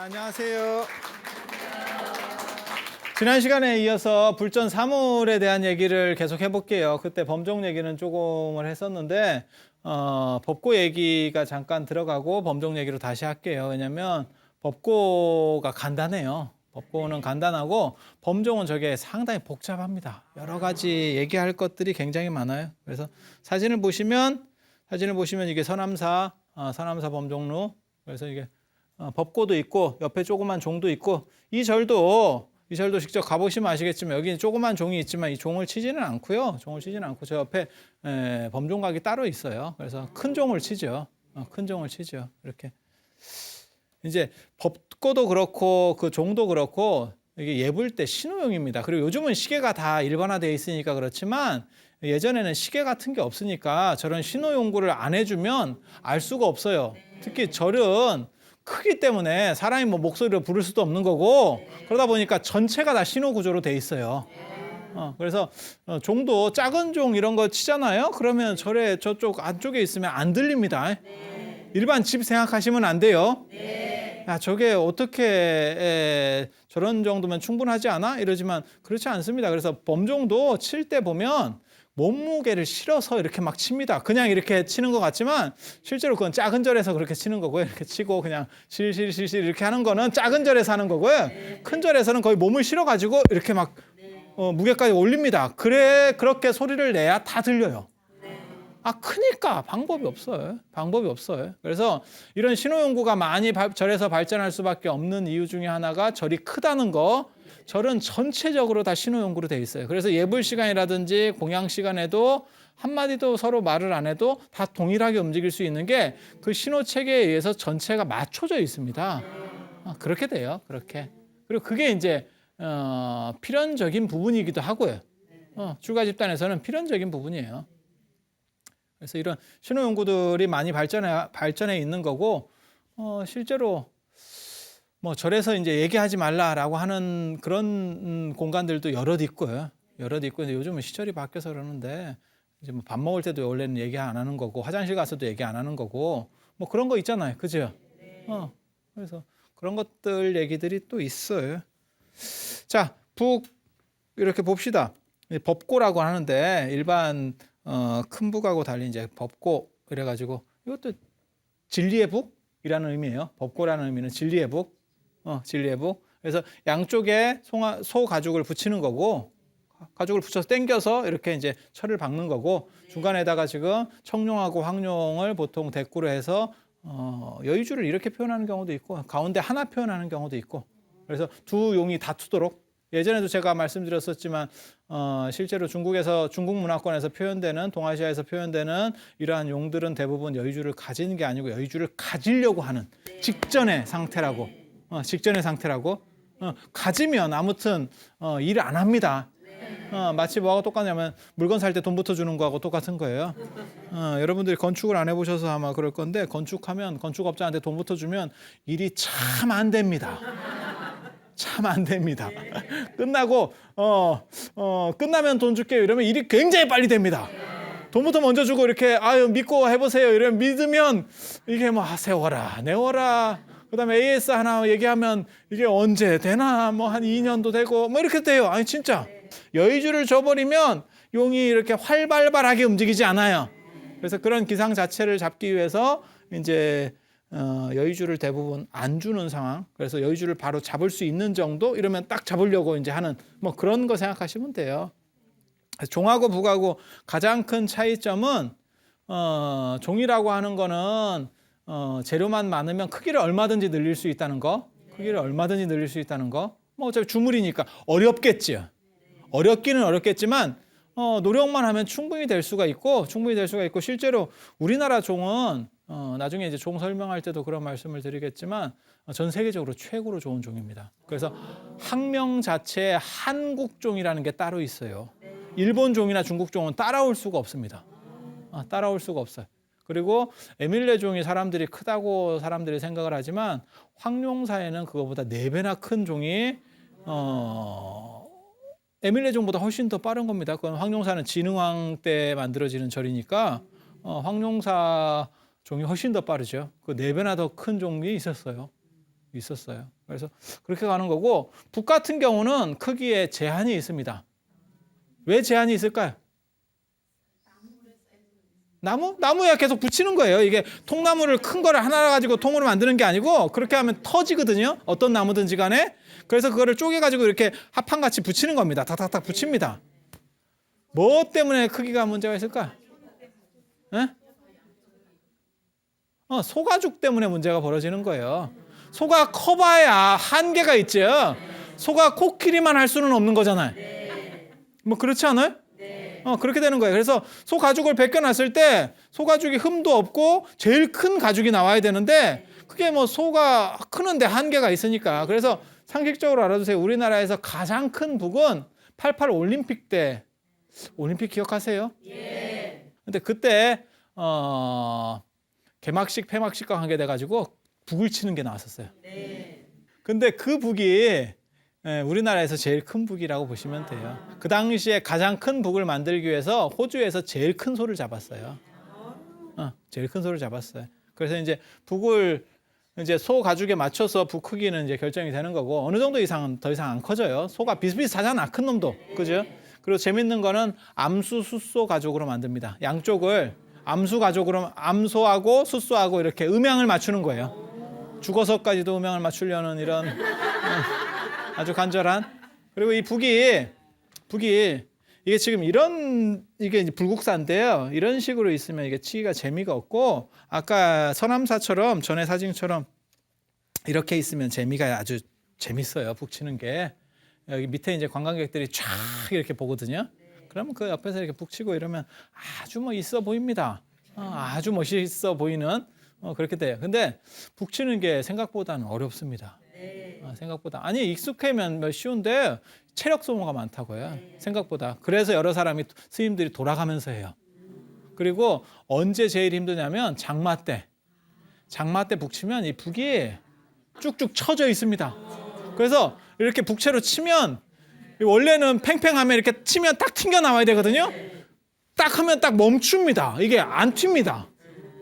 안녕하세요. 지난 시간에 이어서 불전 사물에 대한 얘기를 계속 해볼게요. 그때 범종 얘기는 조금을 했었는데 법고 얘기가 잠깐 들어가고 범종 얘기로 다시 할게요. 왜냐하면 법고가 간단해요. 법고는 간단하고 범종은 저게 상당히 복잡합니다. 여러 가지 얘기할 것들이 굉장히 많아요. 그래서 사진을 보시면 이게 서남사 범종루. 그래서 이게 법고도 있고 옆에 조그만 종도 있고 이 절도 직접 가보시면 아시겠지만 여기 조그만 종이 있지만 이 종을 치지는 않고요. 저 옆에 범종각이 따로 있어요. 그래서 큰 종을 치죠. 이렇게 이제 법고도 그렇고 그 종도 그렇고 이게 예불 때 신호용입니다. 그리고 요즘은 시계가 다 일반화되어 있으니까 그렇지만 예전에는 시계 같은 게 없으니까 저런 신호용구를 안 해주면 알 수가 없어요. 특히 절은 크기 때문에 사람이 뭐 목소리로 부를 수도 없는 거고 그러다 보니까 전체가 다 신호 구조로 돼 있어요. 그래서 종도 작은 종 이런 거 치잖아요. 그러면 절에 저쪽 안쪽에 있으면 안 들립니다. 일반 집 생각하시면 안 돼요. 야, 저게 어떻게 저런 정도면 충분하지 않아? 이러지만 그렇지 않습니다. 그래서 범종도 칠 때 보면 몸무게를 실어서 이렇게 막 칩니다. 그냥 이렇게 치는 것 같지만 실제로 그건 작은 절에서 그렇게 치는 거고요. 이렇게 치고 그냥 실실 이렇게 하는 거는 작은 절에서 하는 거고요. 큰 절에서는 거의 몸을 실어가지고 이렇게 막 무게까지 올립니다. 그렇게 소리를 내야 다 들려요. 크니까 방법이 없어요. 그래서 이런 신호용구가 많이 절에서 발전할 수밖에 없는 이유 중에 하나가 절이 크다는 거. 절은 전체적으로 다 신호용구로 돼 있어요. 그래서 예불 시간이라든지 공양 시간에도 한마디도 서로 말을 안 해도 다 동일하게 움직일 수 있는 게 그 신호 체계에 의해서 전체가 맞춰져 있습니다. 그렇게 돼요. 그렇게. 그리고 그게 이제 필연적인 부분이기도 하고요. 출가 집단에서는 필연적인 부분이에요. 그래서 이런 신호용구들이 많이 발전해 있는 거고 실제로 뭐 절에서 이제 얘기하지 말라라고 하는 그런 공간들도 여럿 있고요. 근데 요즘은 시절이 바뀌어서 그러는데 이제 뭐 밥 먹을 때도 원래는 얘기 안 하는 거고 화장실 가서도 얘기 안 하는 거고 뭐 그런 거 있잖아요. 그죠? 그래서 그런 것들 얘기들이 또 있어요. 자, 이렇게 봅시다. 법고라고 하는데 일반 큰 북하고 달리 이제 법고 이래가지고 이것도 진리의 북이라는 의미예요. 법고라는 의미는 진리의 북. 진리의 북. 그래서 양쪽에 소 가죽을 붙이는 거고 가죽을 붙여서 당겨서 이렇게 이제 철을 박는 거고 중간에다가 지금 청룡하고 황룡을 보통 대꾸로 해서 여의주를 이렇게 표현하는 경우도 있고 가운데 하나 표현하는 경우도 있고 그래서 두 용이 다투도록 예전에도 제가 말씀드렸었지만 실제로 중국 문화권에서 표현되는 동아시아에서 표현되는 이러한 용들은 대부분 여의주를 가지는 게 아니고 여의주를 가지려고 하는 직전의 상태라고 가지면 아무튼 일을 안 합니다. 마치 뭐하고 똑같냐면 물건 살 때 돈부터 주는 거하고 똑같은 거예요. 여러분들이 건축을 안 해보셔서 아마 그럴 건데 건축업자한테 돈부터 주면 일이 참 안 됩니다. 끝나고 끝나면 돈 줄게요 이러면 일이 굉장히 빨리 됩니다. 돈부터 먼저 주고 이렇게 믿고 해보세요 이러면 믿으면 이게 뭐 세워라 내워라 그다음에 AS 하나 얘기하면 이게 언제 되나 뭐 한 2년도 되고 뭐 이렇게 돼요. 아니 진짜 여의주를 줘버리면 용이 이렇게 활발하게 움직이지 않아요. 그래서 그런 기상 자체를 잡기 위해서 이제 여의주를 대부분 안 주는 상황. 그래서 여의주를 바로 잡을 수 있는 정도 이러면 딱 잡으려고 이제 하는 뭐 그런 거 생각하시면 돼요. 종하고 북하고 가장 큰 차이점은 종이라고 하는 거는 재료만 많으면 크기를 얼마든지 늘릴 수 있다는 거. 뭐 어차피 주물이니까 어렵기는 어렵겠지만 노력만 하면 충분히 될 수가 있고 실제로 우리나라 종은 나중에 이제 종 설명할 때도 그런 말씀을 드리겠지만 전 세계적으로 최고로 좋은 종입니다. 그래서 학명 자체에 한국종이라는 게 따로 있어요. 일본 종이나 중국 종은 따라올 수가 없습니다. 그리고 에밀레 종이 사람들이 크다고 사람들이 생각을 하지만 황룡사에는 그거보다 4배나 큰 종이 에밀레 종보다 훨씬 더 빠른 겁니다. 그건 황룡사는 진흥왕 때 만들어지는 절이니까 황룡사 종이 훨씬 더 빠르죠. 그 4배나 더 큰 종이 있었어요. 있었어요. 그래서 그렇게 가는 거고 북 같은 경우는 크기에 제한이 있습니다. 왜 제한이 있을까요? 나무에 계속 붙이는 거예요. 이게 통나무를 큰 거를 하나 가지고 통으로 만드는 게 아니고 그렇게 하면 터지거든요. 어떤 나무든지 간에. 그래서 그거를 쪼개가지고 이렇게 합판같이 붙이는 겁니다. 탁탁탁 붙입니다. 뭐 때문에 크기가 문제가 있을까? 예? 소가죽 때문에 문제가 벌어지는 거예요. 소가 커봐야 한계가 있죠. 소가 코끼리만 할 수는 없는 거잖아요. 뭐 그렇지 않아요? 그렇게 되는 거예요. 그래서 소 가죽을 벗겨놨을 때 소 가죽이 흠도 없고 제일 큰 가죽이 나와야 되는데 그게 뭐 소가 크는데 한계가 있으니까. 그래서 상식적으로 알아두세요. 우리나라에서 가장 큰 북은 88 올림픽 때 올림픽 기억하세요? 예. 근데 그때 개막식 폐막식과 관계돼 가지고 북을 치는 게 나왔었어요. 네. 근데 그 북이 우리나라에서 제일 큰 북이라고 보시면 돼요. 그 당시에 가장 큰 북을 만들기 위해서 호주에서 제일 큰 소를 잡았어요. 제일 큰 소를 잡았어요. 그래서 이제 북을 이제 소 가죽에 맞춰서 북 크기는 이제 결정이 되는 거고 어느 정도 이상은 더 이상 안 커져요. 소가 비슷비슷하잖아, 큰 놈도. 그죠? 그리고 재밌는 거는 암수, 숫소 가죽으로 만듭니다. 양쪽을 암수 가죽으로 암소하고 숫소하고 이렇게 음양을 맞추는 거예요. 죽어서까지도 음양을 맞추려는 이런 아주 간절한. 그리고 이 북이 이게 지금 이게 이제 불국사인데요. 이런 식으로 있으면 이게 치기가 재미가 없고 아까 서남사처럼 전에 사진처럼 이렇게 있으면 재미가 아주 재밌어요. 북 치는 게. 여기 밑에 이제 관광객들이 쫙 이렇게 보거든요. 그러면 그 옆에서 이렇게 북 치고 이러면 아주 뭐 있어 보입니다. 아주 멋있어 보이는 그렇게 돼요. 근데 북 치는 게 생각보다는 어렵습니다. 생각보다. 아니 익숙하면 뭐 쉬운데 체력 소모가 많다고요. 생각보다. 그래서 여러 사람이 스님들이 돌아가면서 해요. 그리고 언제 제일 힘드냐면 장마 때 북 치면 이 북이 쭉쭉 쳐져 있습니다. 그래서 이렇게 북채로 치면 원래는 팽팽하면 이렇게 치면 딱 튕겨 나와야 되거든요. 딱 하면 딱 멈춥니다. 이게 안 튑니다.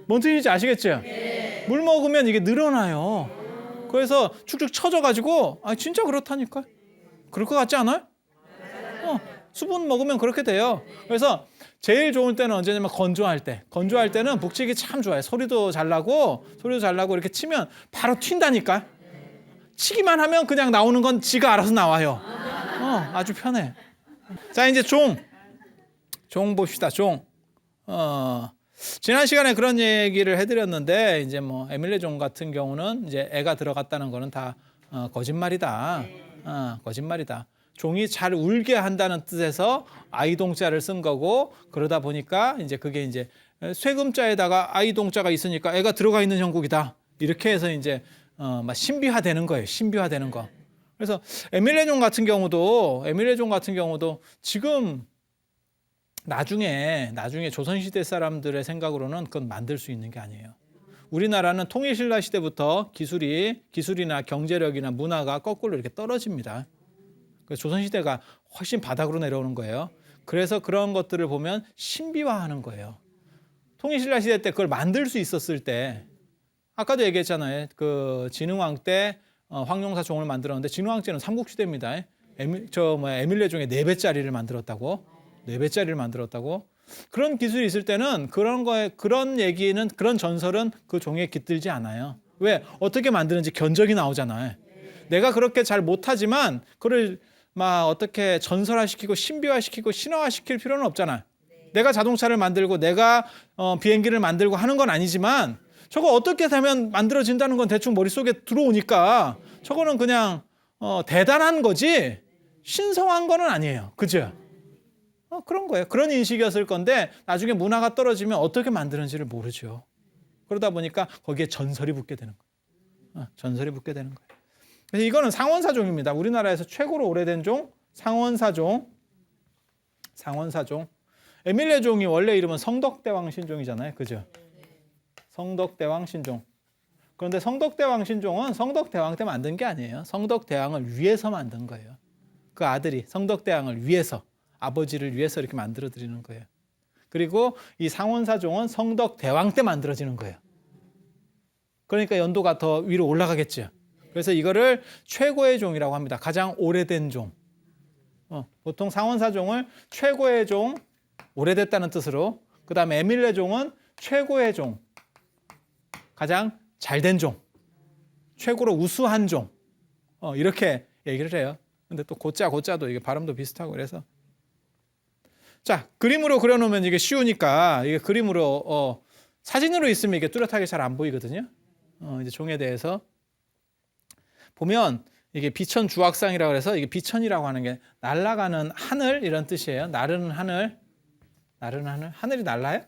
뭔 뜻인지 아시겠죠? 물 먹으면 이게 늘어나요. 그래서 축축 쳐져가지고 진짜 그렇다니까. 그럴 것 같지 않아요? 수분 먹으면 그렇게 돼요. 그래서 제일 좋은 때는 언제냐면 건조할 때. 건조할 때는 북치기 참 좋아요. 소리도 잘 나고 이렇게 치면 바로 튄다니까. 치기만 하면 그냥 나오는 건 지가 알아서 나와요. 아주 편해. 자, 이제 종 봅시다. 종. 지난 시간에 그런 얘기를 해드렸는데 이제 뭐 에밀레 종 같은 경우는 이제 애가 들어갔다는 거는 다 거짓말이다. 거짓말이다. 종이 잘 울게 한다는 뜻에서 아이동자를 쓴 거고 그러다 보니까 이제 그게 이제 쇠금자에다가 아이동자가 있으니까 애가 들어가 있는 형국이다. 이렇게 해서 이제 막 신비화되는 거예요. 신비화되는 거. 그래서 에밀레 종 같은 경우도 지금 나중에 조선시대 사람들의 생각으로는 그건 만들 수 있는 게 아니에요. 우리나라는 통일신라 시대부터 기술이나 경제력이나 문화가 거꾸로 이렇게 떨어집니다. 그래서 조선시대가 훨씬 바닥으로 내려오는 거예요. 그래서 그런 것들을 보면 신비화하는 거예요. 통일신라 시대 때 그걸 만들 수 있었을 때 아까도 얘기했잖아요. 그 진흥왕 때 황룡사 종을 만들었는데 진흥왕 때는 삼국시대입니다. 에밀레 종의 4배짜리를 만들었다고. 4배짜리를 만들었다고. 그런 기술이 있을 때는 그런 얘기는 그런 전설은 그 종에 깃들지 않아요. 왜? 어떻게 만드는지 견적이 나오잖아요. 내가 그렇게 잘 못하지만 그걸 막 어떻게 전설화시키고 신비화시키고 신화화시킬 필요는 없잖아요. 내가 자동차를 만들고 내가 비행기를 만들고 하는 건 아니지만 저거 어떻게 되면 만들어진다는 건 대충 머릿속에 들어오니까 저거는 그냥 대단한 거지 신성한 거는 아니에요. 그죠? 그런 거예요. 그런 인식이었을 건데 나중에 문화가 떨어지면 어떻게 만드는지를 모르죠. 그러다 보니까 거기에 전설이 붙게 되는 거예요. 전설이 붙게 되는 거예요. 그래서 이거는 상원사종입니다. 우리나라에서 최고로 오래된 종 상원사종. 에밀레 종이 원래 이름은 성덕대왕 신종이잖아요. 그죠? 성덕대왕 신종. 그런데 성덕대왕 신종은 성덕대왕 때 만든 게 아니에요. 성덕대왕을 위해서 만든 거예요. 그 아들이 성덕대왕을 위해서 아버지를 위해서 이렇게 만들어 드리는 거예요. 그리고 이 상원사종은 성덕대왕 때 만들어지는 거예요. 그러니까 연도가 더 위로 올라가겠죠. 그래서 이거를 최고의 종이라고 합니다. 가장 오래된 종. 보통 상원사종을 최고의 종, 오래됐다는 뜻으로. 그 다음에 에밀레 종은 최고의 종, 가장 잘된 종, 최고로 우수한 종. 이렇게 얘기를 해요. 근데 또 고자도 이게 발음도 비슷하고 그래서. 자, 그림으로 그려놓으면 이게 쉬우니까 이게 그림으로 사진으로 있으면 이게 뚜렷하게 잘 안 보이거든요. 이제 종에 대해서 보면 이게 비천주악상이라고 해서 이게 비천이라고 하는 게 날아가는 하늘 이런 뜻이에요. 나르는 하늘, 하늘이 날아요?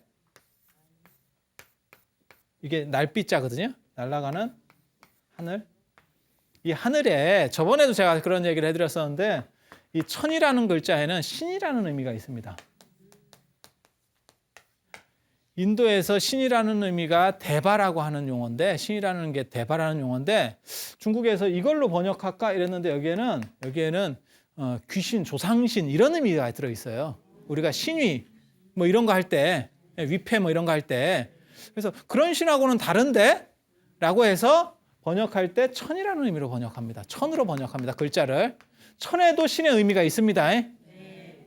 이게 날비자거든요. 날아가는 하늘. 이 하늘에 저번에도 제가 그런 얘기를 해드렸었는데 이 천이라는 글자에는 신이라는 의미가 있습니다. 인도에서 신이라는 의미가 대바라고 하는 용어인데 신이라는 게 대바라는 용어인데 중국에서 이걸로 번역할까 이랬는데 여기에는 귀신, 조상신 이런 의미가 들어있어요. 우리가 신위 뭐 이런 거 할 때 위패 뭐 이런 거 할 때 그래서 그런 신하고는 다른데 라고 해서 번역할 때 천이라는 의미로 번역합니다. 천으로 번역합니다. 글자를. 천에도 신의 의미가 있습니다.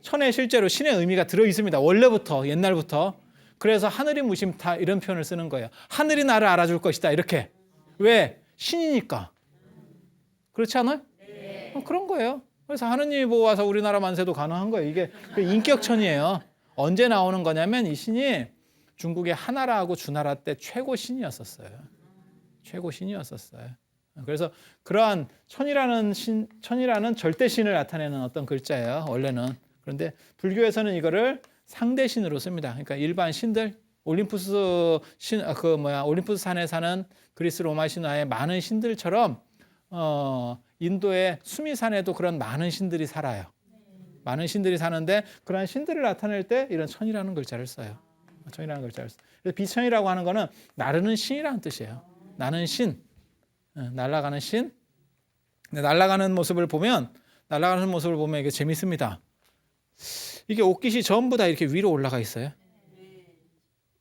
천에 실제로 신의 의미가 들어있습니다. 원래부터 옛날부터. 그래서 하늘이 무심타 이런 표현을 쓰는 거예요. 하늘이 나를 알아줄 것이다 이렇게. 왜? 신이니까. 그렇지 않아요? 그런 거예요. 그래서 하느님이 보아서 우리나라 만세도 가능한 거예요. 이게 인격천이에요. 언제 나오는 거냐면 이 신이 중국의 하나라하고 주나라 때 최고 신이었었어요. 최고 신이었었어요. 그래서 그러한 천이라는 절대 신을 나타내는 어떤 글자예요. 원래는. 그런데 불교에서는 이거를 상대신으로 씁니다. 그러니까 일반 신들, 올림푸스 산에 사는 그리스 로마 신화의 많은 신들처럼 인도의 수미산에도 그런 많은 신들이 살아요. 많은 신들이 사는데 그러한 신들을 나타낼 때 이런 천이라는 글자를 써요. 천이라는 글자를 써요. 그래서 비천이라고 하는 거는 나르는 신이라는 뜻이에요. 나는 신, 날아가는 신. 날아가는 모습을 보면 이게 재밌습니다. 이게 옷깃이 전부 다 이렇게 위로 올라가 있어요.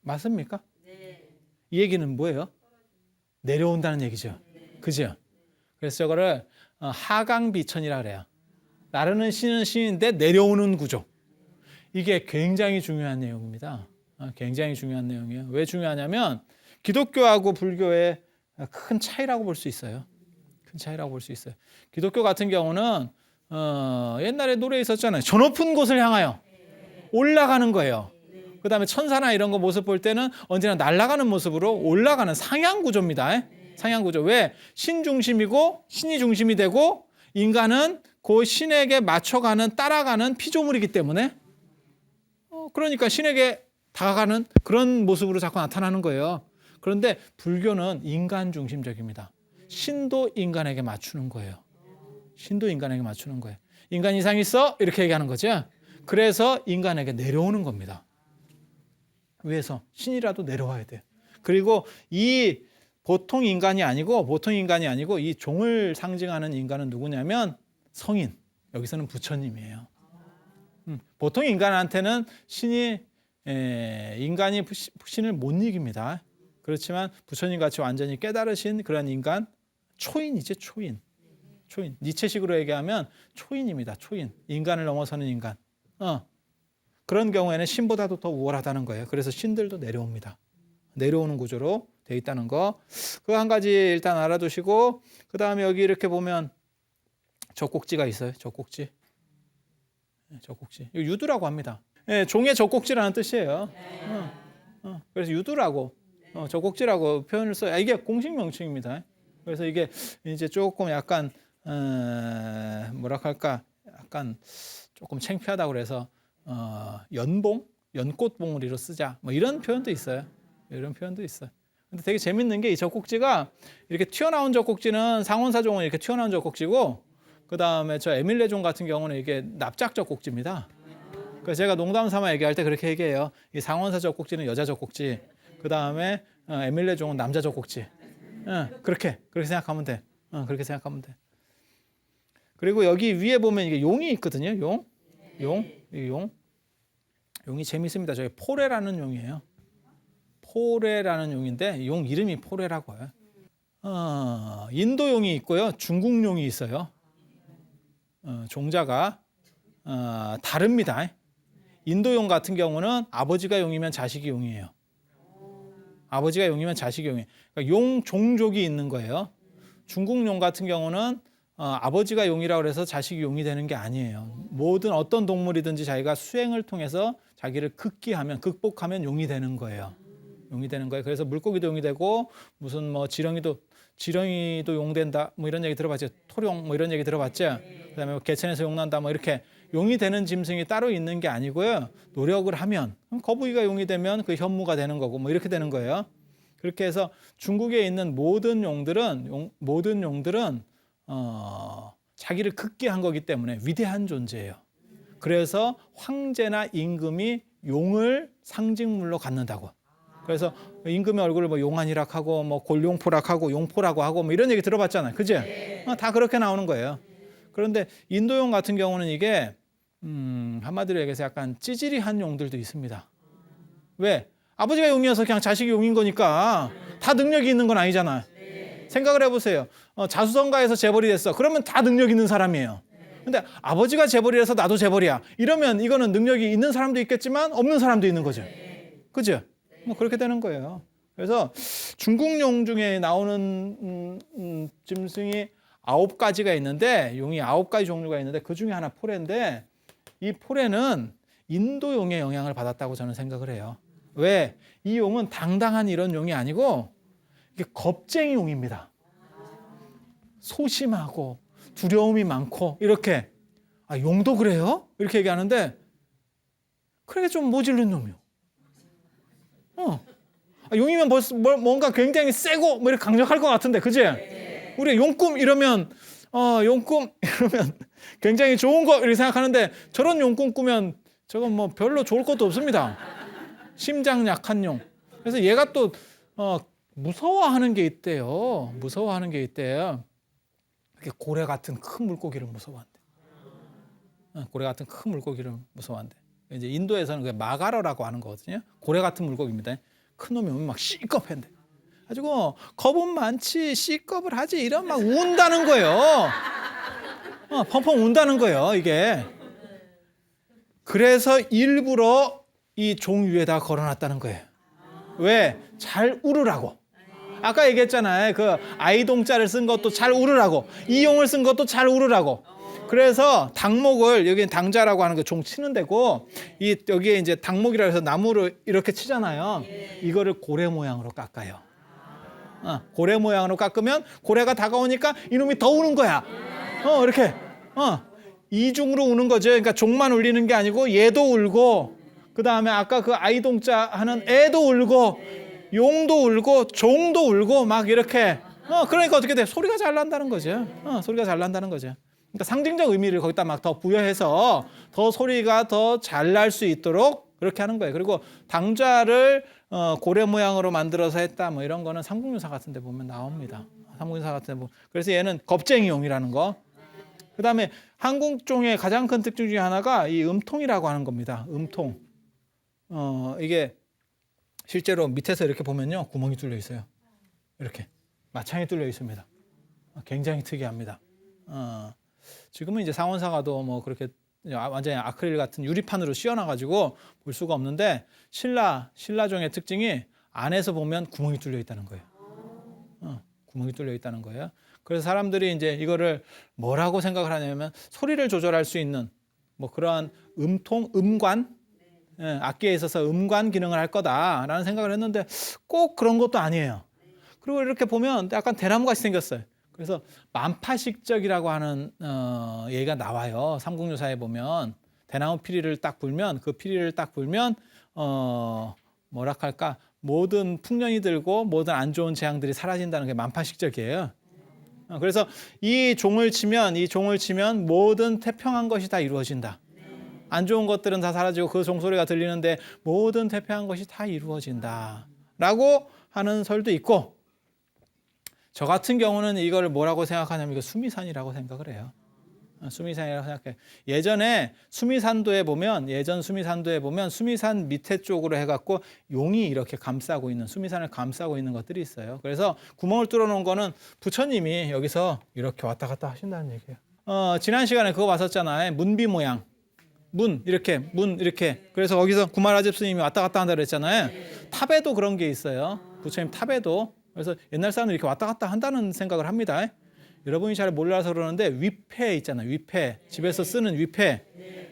맞습니까? 이 얘기는 뭐예요? 내려온다는 얘기죠. 그죠? 그래서 저거를 하강비천이라 그래요. 나르는 신은 신인데 내려오는 구조. 이게 굉장히 중요한 내용입니다. 굉장히 중요한 내용이에요. 왜 중요하냐면 기독교하고 불교의 큰 차이라고 볼 수 있어요. 큰 차이라고 볼 수 있어요. 기독교 같은 경우는 옛날에 노래 있었잖아요. 저 높은 곳을 향하여 올라가는 거예요. 그 다음에 천사나 이런 거 모습 볼 때는 언제나 날아가는 모습으로 올라가는 상향 구조입니다. 상향 구조. 왜? 신 중심이고 신이 중심이 되고 인간은 그 신에게 맞춰가는 따라가는 피조물이기 때문에 그러니까 신에게 다가가는 그런 모습으로 자꾸 나타나는 거예요. 그런데 불교는 인간 중심적입니다. 신도 인간에게 맞추는 거예요. 신도 인간에게 맞추는 거예요. 인간 이상 있어? 이렇게 얘기하는 거죠. 그래서 인간에게 내려오는 겁니다. 위에서 신이라도 내려와야 돼요. 그리고 이 보통 인간이 아니고 이 종을 상징하는 인간은 누구냐면 성인. 여기서는 부처님이에요. 보통 인간한테는 인간이 신을 못 이깁니다. 그렇지만 부처님 같이 완전히 깨달으신 그런 인간, 초인이죠, 초인. 니체식으로 얘기하면 초인입니다. 초인. 인간을 넘어서는 인간. 그런 경우에는 신보다도 더 우월하다는 거예요. 그래서 신들도 내려옵니다. 내려오는 구조로 돼 있다는 거. 그 한 가지 일단 알아두시고 그 다음에 여기 이렇게 보면 젖꼭지가 있어요. 젖꼭지. 이거 유두라고 합니다. 종의 젖꼭지라는 뜻이에요. 그래서 유두라고 젖꼭지라고 표현을 써요. 이게 공식 명칭입니다. 그래서 이게 이제 조금 약간 약간 조금 창피하다고 그래서 연꽃봉우리로 쓰자. 뭐 이런 표현도 있어요. 근데 되게 재밌는 게 이 젖꼭지가 이렇게 튀어나온 젖꼭지는 상원사종은 이렇게 튀어나온 젖꼭지고 그 다음에 저 에밀레종 같은 경우는 이게 납작 젖꼭지입니다. 그래서 제가 농담 삼아 얘기할 때 그렇게 얘기해요. 이 상원사 젖꼭지는 여자 젖꼭지, 그 다음에 에밀레종은 남자 젖꼭지. 그렇게 생각하면 돼. 그렇게 생각하면 돼. 그리고 여기 위에 보면 이게 용이 있거든요. 용이 재밌습니다. 저기 포레라는 용이에요. 포레라는 용인데 용 이름이 포레라고 해요. 인도용이 있고요. 중국용이 있어요. 종자가 다릅니다. 인도용 같은 경우는 아버지가 용이면 자식이 용이에요. 아버지가 용이면 자식이 용이에요. 그러니까 용 종족이 있는 거예요. 중국용 같은 경우는 아버지가 용이라고 해서 자식이 용이 되는 게 아니에요. 모든 어떤 동물이든지 자기가 수행을 통해서 자기를 극복하면 용이 되는 거예요. 용이 되는 거예요. 그래서 물고기도 용이 되고 무슨 뭐 지렁이도 용된다 뭐 이런 얘기 들어봤죠. 토룡 뭐 이런 얘기 들어봤죠. 그다음에 뭐 개천에서 용난다 뭐 이렇게 용이 되는 짐승이 따로 있는 게 아니고요. 노력을 하면 거북이가 용이 되면 그 현무가 되는 거고 뭐 이렇게 되는 거예요. 그렇게 해서 중국에 있는 모든 용들은 자기를 극기한 거기 때문에 위대한 존재예요. 그래서 황제나 임금이 용을 상징물로 갖는다고. 그래서 임금의 얼굴을 뭐 용안이락하고 뭐 골용포락하고 용포라고 하고 뭐 이런 얘기 들어봤잖아요. 그죠? 다 그렇게 나오는 거예요. 그런데 인도용 같은 경우는 이게 한마디로 얘기해서 약간 찌질이한 용들도 있습니다. 왜? 아버지가 용이어서 그냥 자식이 용인 거니까 다 능력이 있는 건 아니잖아요. 생각을 해보세요. 자수성가해서 재벌이 됐어. 그러면 다 능력 있는 사람이에요. 근데 아버지가 재벌이라서 나도 재벌이야. 이러면 이거는 능력이 있는 사람도 있겠지만 없는 사람도 있는 거죠. 그죠? 뭐 그렇게 되는 거예요. 그래서 중국용 중에 나오는 짐승이 9가지가 있는데 용이 9가지 종류가 있는데 그 중에 하나 포레인데 이 포레는 인도용의 영향을 받았다고 저는 생각을 해요. 왜? 이 용은 당당한 이런 용이 아니고 이게 겁쟁이 용입니다. 소심하고 두려움이 많고 이렇게 용도 그래요? 이렇게 얘기하는데 그러니까 좀 모질른 놈이요. 용이면 뭔가 굉장히 세고 뭐 이렇게 강력할 것 같은데, 그지? 우리 용꿈 이러면 굉장히 좋은 거 이렇게 생각하는데 저런 용꿈 꾸면 저건 뭐 별로 좋을 것도 없습니다. 심장 약한 용. 그래서 얘가 또 무서워하는 게 있대요. 이렇게 고래 같은 큰 물고기를 무서워한대. 고래 같은 큰 물고기를 무서워한대. 이제 인도에서는 그게 마가러라고 하는 거거든요. 고래 같은 물고기입니다. 큰 놈이 오면 막 C컵한데. 가지고 겁은 많지 C컵을 하지 이런 막 운다는 거예요. 펑펑 운다는 거예요, 이게. 그래서 일부러 이 종 위에다 걸어놨다는 거예요. 왜? 잘 울으라고. 아까 얘기했잖아요. 그 아이동자를 쓴 것도 잘 울으라고. 이용을 쓴 것도 잘 울으라고. 그래서 닭목을 여기 당자라고 하는 거 종 치는 데고 여기에 이제 닭목이라 해서 나무를 이렇게 치잖아요. 이거를 고래 모양으로 깎아요. 고래 모양으로 깎으면 고래가 다가오니까 이놈이 더 우는 거야. 이렇게 이중으로 우는 거죠. 그러니까 종만 울리는 게 아니고 얘도 울고 그 다음에 아까 그 아이동자 하는 애도 울고 용도 울고 종도 울고 막 이렇게 그러니까 어떻게 돼? 소리가 잘 난다는 거죠. 소리가 잘 난다는 거죠. 그러니까 상징적 의미를 거기다 막 더 부여해서 더 소리가 더 잘 날 수 있도록 그렇게 하는 거예요. 그리고 당자를 고래 모양으로 만들어서 했다 뭐 이런 거는 삼국유사 같은 데 보면 나옵니다. 삼국유사 같은 데 보면. 그래서 얘는 겁쟁이용이라는 거. 그다음에 한국종의 가장 큰 특징 중에 하나가 이 음통이라고 하는 겁니다. 음통. 이게 실제로 밑에서 이렇게 보면요. 구멍이 뚫려 있어요. 이렇게 마창이 뚫려 있습니다. 굉장히 특이합니다. 지금은 이제 상원사가도 뭐 그렇게 완전히 아크릴 같은 유리판으로 씌워놔가지고 볼 수가 없는데 신라종의 특징이 안에서 보면 구멍이 뚫려 있다는 거예요. 구멍이 뚫려 있다는 거예요. 그래서 사람들이 이제 이거를 뭐라고 생각을 하냐면 소리를 조절할 수 있는 뭐 그러한 음관, 악기에 있어서 음관 기능을 할 거다라는 생각을 했는데 꼭 그런 것도 아니에요. 그리고 이렇게 보면 약간 대나무같이 생겼어요. 그래서 만파식적이라고 하는 얘기가 나와요. 삼국유사에 보면 대나무 피리를 딱 불면 뭐라 할까 모든 풍년이 들고 모든 안 좋은 재앙들이 사라진다는 게 만파식적이에요. 그래서 이 종을 치면 모든 태평한 것이 다 이루어진다. 안 좋은 것들은 다 사라지고 그 종소리가 들리는데 모든 태평한 것이 다 이루어진다. 라고 하는 설도 있고 저 같은 경우는 이걸 뭐라고 생각하냐면 이거 수미산이라고 생각을 해요. 수미산이라고 생각해요. 예전에 수미산도에 보면 수미산 밑에 쪽으로 해갖고 용이 이렇게 감싸고 있는, 수미산을 감싸고 있는 것들이 있어요. 그래서 구멍을 뚫어놓은 거는 부처님이 여기서 이렇게 왔다 갔다 하신다는 얘기예요. 지난 시간에 그거 봤었잖아요. 문비 모양. 문 이렇게. 그래서 거기서 구마라집 스님이 왔다 갔다 한다 그랬잖아요. 탑에도 그런 게 있어요. 부처님 탑에도. 그래서 옛날 사람들이 이렇게 왔다 갔다 한다는 생각을 합니다. 여러분이 잘 몰라서 그러는데 위패 있잖아요. 위패. 집에서 쓰는 위패.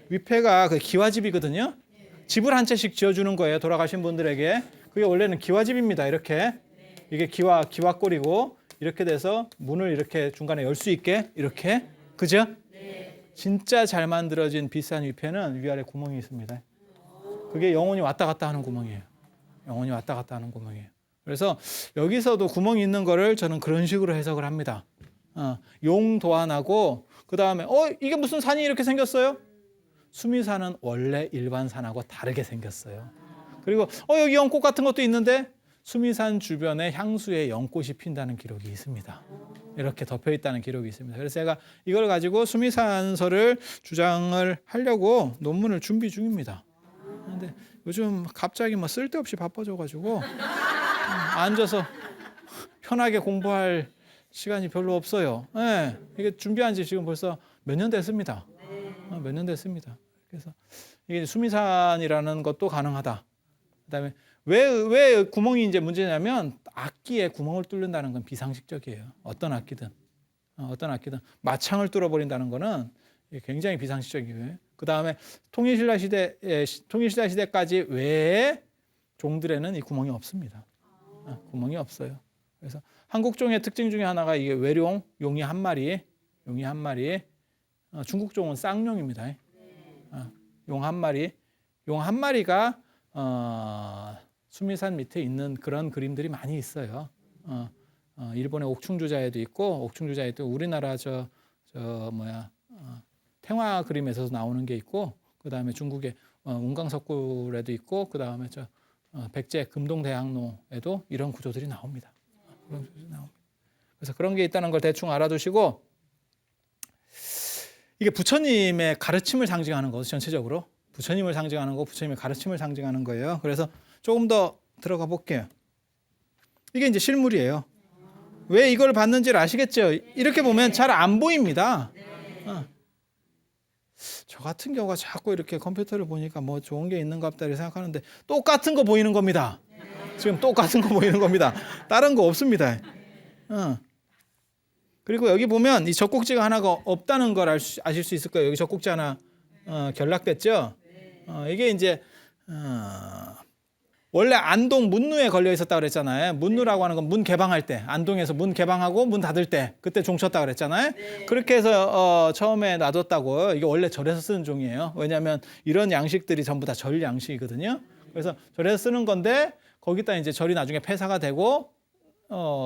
위패가 그 기와집이거든요. 집을 한 채씩 지어주는 거예요. 돌아가신 분들에게. 그게 원래는 기와집입니다. 이렇게. 이게 기와꼴이고 이렇게 돼서 문을 이렇게 중간에 열 수 있게 이렇게. 그죠? 진짜 잘 만들어진 비싼 위패는 위아래 구멍이 있습니다. 그게 영혼이 왔다 갔다 하는 구멍이에요. 영혼이 왔다 갔다 하는 구멍이에요. 그래서 여기서도 구멍이 있는 거를 저는 그런 식으로 해석을 합니다. 용 도안하고 그 다음에 이게 무슨 산이 이렇게 생겼어요? 수미산은 원래 일반 산하고 다르게 생겼어요. 그리고 여기 연꽃 같은 것도 있는데 수미산 주변에 향수에 연꽃이 핀다는 기록이 있습니다. 이렇게 덮여 있다는 기록이 있습니다. 그래서 제가 이걸 가지고 수미산설을 주장을 하려고 논문을 준비 중입니다. 그런데 요즘 갑자기 뭐 쓸데없이 바빠져가지고 앉아서 편하게 공부할 시간이 별로 없어요. 네, 이게 준비한 지 지금 벌써 몇 년 됐습니다. 몇 년 됐습니다. 그래서 이게 수미산이라는 것도 가능하다. 그다음에 왜 구멍이 이제 문제냐면 악기에 구멍을 뚫는다는 건 비상식적이에요. 어떤 악기든 마창을 뚫어버린다는 거는 굉장히 비상식적이에요. 그 다음에 통일신라 시대까지 외에 종들에는 이 구멍이 없습니다. 구멍이 없어요. 그래서 한국 종의 특징 중에 하나가 이게 외룡, 용이 한 마리. 중국 종은 쌍용입니다. 용 한 마리가 수미산 밑에 있는 그런 그림들이 많이 있어요. 일본의 옥충주자에도 있고, 우리나라 탱화 그림에서 나오는 게 있고, 그 다음에 중국의 운강석굴에도 있고, 그 다음에 백제 금동대학로에도 이런 구조들이 나옵니다. 그래서 그런 게 있다는 걸 대충 알아두시고, 이게 부처님의 가르침을 상징하는 거죠. 전체적으로 부처님을 상징하는 거, 부처님의 가르침을 상징하는 거예요. 그래서 조금 더 들어가 볼게요. 이게 이제 실물이에요. 왜 이걸 봤는지를 아시겠죠? 이렇게 보면 잘 안 보입니다. 저 같은 경우가 자꾸 이렇게 컴퓨터를 보니까 뭐 좋은 게 있는가 보다 이렇게 생각하는데 똑같은 거 보이는 겁니다. 지금 똑같은 거 보이는 겁니다. 다른 거 없습니다. 그리고 여기 보면 이 젖꼭지가 하나가 없다는 걸 아실 수 있을 거예요. 여기 젖꼭지 하나 결락됐죠? 이게 이제 원래 안동 문루에 걸려 있었다고 그랬잖아요. 문루라고 하는 건 문 개방할 때, 안동에서 문 개방하고 문 닫을 때 그때 종 쳤다고 그랬잖아요. 그렇게 해서 처음에 놔뒀다고. 이게 원래 절에서 쓰는 종이에요. 왜냐하면 이런 양식들이 전부 다 절 양식이거든요. 그래서 절에서 쓰는 건데 거기다 이제 절이 나중에 폐사가 되고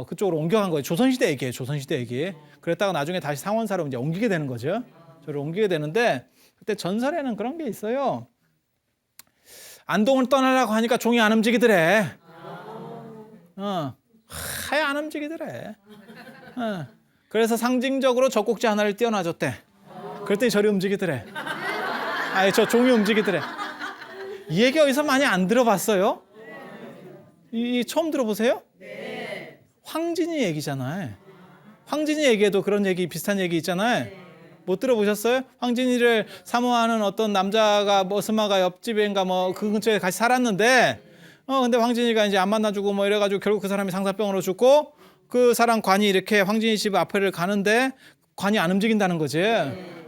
그쪽으로 옮겨간 거예요. 조선시대 얘기예요. 조선시대 얘기. 그랬다가 나중에 다시 상원사로 이제 옮기게 되는 거죠. 절을 옮기게 되는데 그때 전설에는 그런 게 있어요. 안동을 떠나려고 하니까 종이 안 움직이더래. 하얘 안 움직이더래. 그래서 상징적으로 젖꼭지 하나를 띄워놔줬대. 그랬더니 절이 움직이더래. 저 종이 움직이더래. 이 얘기 어디서 많이 안 들어봤어요? 이 처음 들어보세요? 황진이 얘기잖아요. 황진이 얘기에도 그런 얘기, 비슷한 얘기 있잖아요. 못 들어보셨어요? 황진이를 사모하는 어떤 남자가 스마가 옆집인가 그 근처에 같이 살았는데 근데 황진이가 이제 안 만나주고 이래가지고 결국 그 사람이 상사병으로 죽고 그 사람 관이 이렇게 황진이 집 앞을 가는데 관이 안 움직인다는 거지.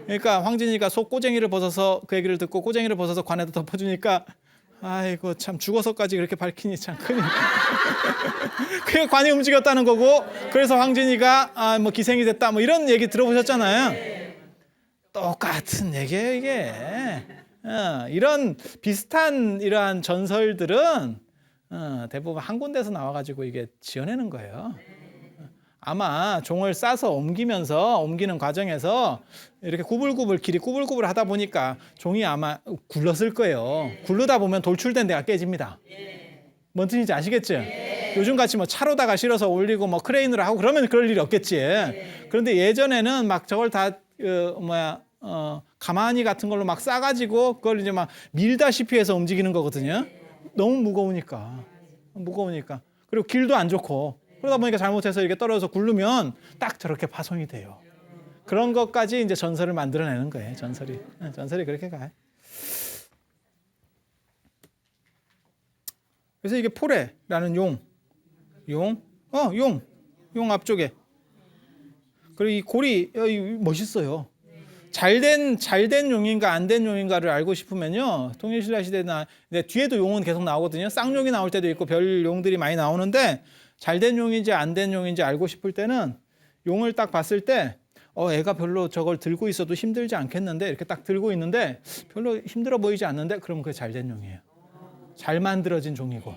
그러니까 황진이가 속 꼬쟁이를 벗어서 그 얘기를 듣고 꼬쟁이를 벗어서 관에다 덮어주니까 아이고 참 죽어서까지 그렇게 밝히니 참 큰일. 그게 관이 움직였다는 거고 그래서 황진이가 기생이 됐다 이런 얘기 들어보셨잖아요. 똑같은 얘기예요 이게. 이런 비슷한 이러한 전설들은 대부분 한 군데서 나와가지고 이게 지어내는 거예요. 아마 종을 싸서 옮기는 과정에서 이렇게 길이 구불구불 하다 보니까 종이 아마 굴렀을 거예요. 굴르다 보면 돌출된 데가 깨집니다. 뭔 뜻인지 아시겠죠? 요즘같이 차로다가 실어서 올리고 크레인으로 하고 그러면 그럴 일이 없겠지. 그런데 예전에는 저걸 다 가마니 같은 걸로 막 싸가지고 그걸 이제 막 밀다시피 해서 움직이는 거거든요. 너무 무거우니까. 그리고 길도 안 좋고 그러다 보니까 잘못해서 이렇게 떨어져서 굴르면 딱 저렇게 파손이 돼요. 그런 것까지 이제 전설을 만들어내는 거예요. 전설이 그렇게 가요. 그래서 이게 포레라는 용 앞쪽에. 그리고 이 고리 멋있어요. 잘된 용인가 안 된 용인가를 알고 싶으면요. 통일신라 시대나 뒤에도 용은 계속 나오거든요. 쌍용이 나올 때도 있고 별 용들이 많이 나오는데 잘된 용인지 안 된 용인지 알고 싶을 때는 용을 딱 봤을 때 애가 별로 저걸 들고 있어도 힘들지 않겠는데 이렇게 딱 들고 있는데 별로 힘들어 보이지 않는데 그러면 그게 잘된 용이에요. 잘 만들어진 종이고.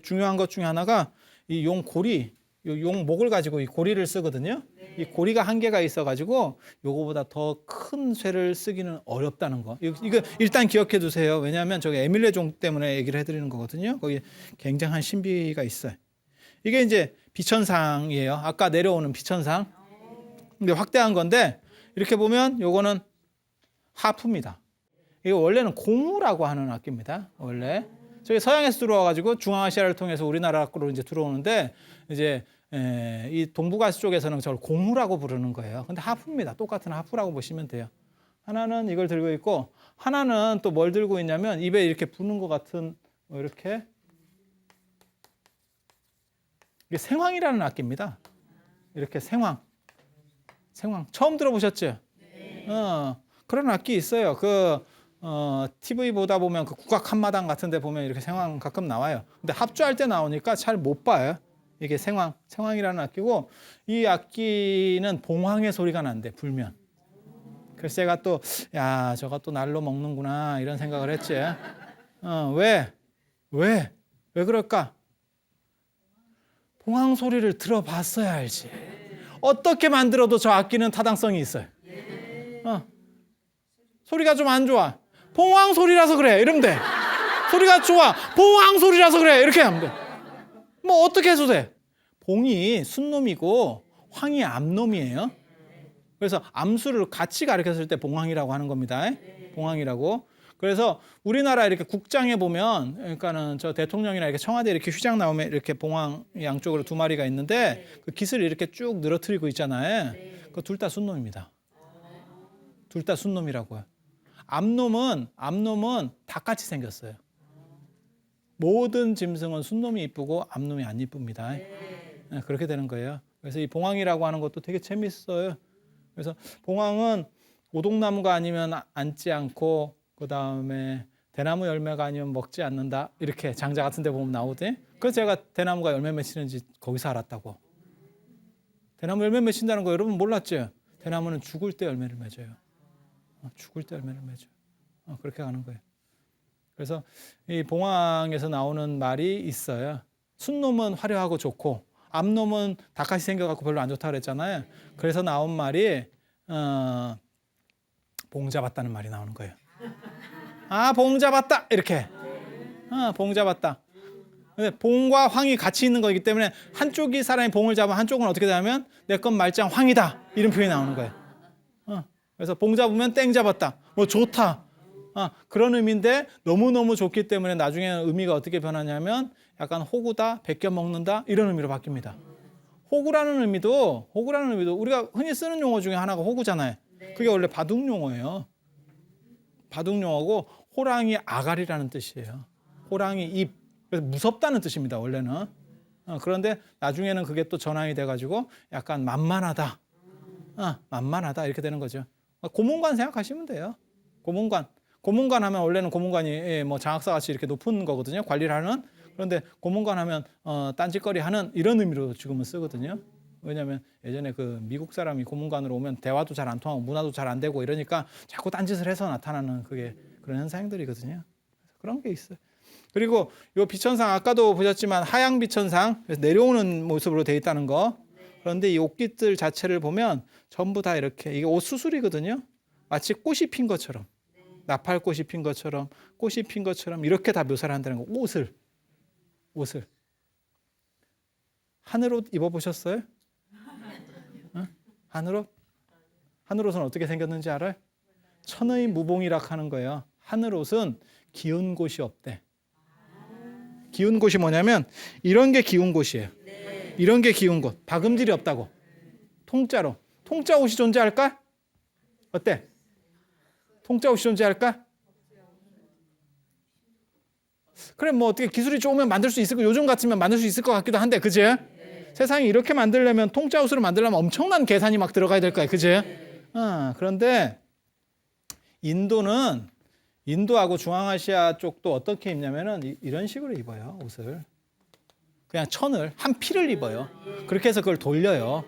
중요한 것 중에 하나가 이 용 고리, 용 목을 가지고 이 고리를 쓰거든요. 이 고리가 한계가 있어가지고 요거보다 더 큰 쇠를 쓰기는 어렵다는 거. 이거 일단 기억해 두세요. 왜냐하면 저기 에밀레 종 때문에 얘기를 해드리는 거거든요. 거기 굉장한 신비가 있어요. 이게 이제 비천상이에요. 아까 내려오는 비천상. 근데 확대한 건데 이렇게 보면 요거는 하프입니다. 이거 원래는 고무라고 하는 악기입니다. 원래 저기 서양에서 들어와가지고 중앙아시아를 통해서 우리나라로 이제 들어오는데 이제 이 동북아시아 쪽에서는 저걸 고무라고 부르는 거예요. 근데 하프입니다. 똑같은 하프라고 보시면 돼요. 하나는 이걸 들고 있고 하나는 또 뭘 들고 있냐면 입에 이렇게 부는 것 같은 이렇게 이게 생황이라는 악기입니다. 이렇게 생황 처음 들어보셨죠? 그런 악기 있어요. TV 보다 보면 그 국악 한마당 같은 데 보면 이렇게 생황 가끔 나와요. 근데 합주할 때 나오니까 잘 못 봐요. 이게 생황이라는 악기고 이 악기는 봉황의 소리가 난대, 불면. 그래서 제가 또 저가 또 날로 먹는구나 이런 생각을 했지. 왜 그럴까? 봉황 소리를 들어봤어야 알지. 어떻게 만들어도 저 악기는 타당성이 있어요. 소리가 좀 안 좋아. 봉황 소리라서 그래. 이러면 돼. 소리가 좋아. 봉황 소리라서 그래. 이렇게 하면 돼. 뭐 어떻게 해도 돼. 봉이 순놈이고 황이 암놈이에요. 그래서 암수를 같이 가르쳤을 때 봉황이라고 하는 겁니다. 봉황이라고. 그래서 우리나라 이렇게 국장에 보면 그러니까는 저 대통령이나 이렇게 청와대 이렇게 휘장 나오면 이렇게 봉황 양쪽으로 두 마리가 있는데 그 깃을 이렇게 쭉 늘어뜨리고 있잖아요. 그 둘 다 순놈입니다. 둘 다 순놈이라고요. 암놈은 닭같이 생겼어요. 모든 짐승은 순놈이 이쁘고 암놈이 안 이쁩니다. 그렇게 되는 거예요. 그래서 이 봉황이라고 하는 것도 되게 재밌어요. 그래서 봉황은 오동나무가 아니면 앉지 않고 그 다음에 대나무 열매가 아니면 먹지 않는다. 이렇게 장자 같은 데 보면 나오거든요. 그래서 제가 대나무가 열매 맺히는지 거기서 알았다고. 대나무 열매 맺힌다는 거 여러분 몰랐죠? 대나무는 죽을 때 열매를 맺어요. 죽을 때 열매를 맺어요. 그렇게 가는 거예요. 그래서 이 봉황에서 나오는 말이 있어요. 순놈은 화려하고 좋고 암놈은 닭같이 생겨갖고 별로 안 좋다 그랬잖아요. 그래서 나온 말이 봉 잡았다는 말이 나오는 거예요. 봉 잡았다 이렇게. 봉 잡았다. 봉과 황이 같이 있는 거기 때문에 한쪽이 사람이 봉을 잡으면 한쪽은 어떻게 되냐면 내 건 말짱 황이다 이런 표현이 나오는 거예요. 그래서 봉 잡으면 땡 잡았다. 뭐 좋다. 그런 의미인데 너무너무 좋기 때문에 나중에는 의미가 어떻게 변하냐면 약간 호구다, 베껴 먹는다 이런 의미로 바뀝니다. 호구라는 의미도 우리가 흔히 쓰는 용어 중에 하나가 호구잖아요. 그게 원래 바둑 용어예요. 바둑 용어고 호랑이 아가리라는 뜻이에요. 호랑이 입. 그래서 무섭다는 뜻입니다. 원래는. 그런데 나중에는 그게 또 전환이 돼가지고 약간 만만하다. 만만하다 이렇게 되는 거죠. 고문관 생각하시면 돼요. 고문관 하면 원래는 고문관이 뭐 장학사 같이 이렇게 높은 거거든요. 관리를 하는. 그런데 고문관 하면 딴짓거리 하는 이런 의미로 지금은 쓰거든요. 왜냐하면 예전에 그 미국 사람이 고문관으로 오면 대화도 잘 안 통하고 문화도 잘 안 되고 이러니까 자꾸 딴짓을 해서 나타나는 그게 그런 현상들이거든요. 그런 게 있어요. 그리고 이 비천상 아까도 보셨지만 하양 비천상 그래서 내려오는 모습으로 되어 있다는 거. 그런데 이 옷깃들 자체를 보면 전부 다 이렇게 이게 옷 수술이거든요. 마치 꽃이 핀 것처럼 나팔꽃이 핀 것처럼 꽃이 핀 것처럼 이렇게 다 묘사를 한다는 거. 옷을 하늘옷 입어보셨어요? 하늘옷? 하늘옷은 어떻게 생겼는지 알아요? 천의 무봉이라 하는 거예요. 하늘옷은 기운 곳이 없대. 기운 곳이 뭐냐면 이런 게 기운 곳이에요. 이런 게 기운 곳. 박음질이 없다고. 통짜로. 통짜 옷이 존재할까? 어때? 통짜 옷이 존재할까? 그래 뭐 어떻게 기술이 좋으면 만들 수 있을 거 요즘 같으면 만들 수 있을 것 같기도 한데 그지? 세상이 이렇게 만들려면 통짜 옷으로 만들려면 엄청난 계산이 막 들어가야 될 거야. 그지? 그런데 인도하고 중앙아시아 쪽도 어떻게 입냐면은 이런 식으로 입어요. 옷을. 그냥 천을 한 피를 입어요. 그렇게 해서 그걸 돌려요.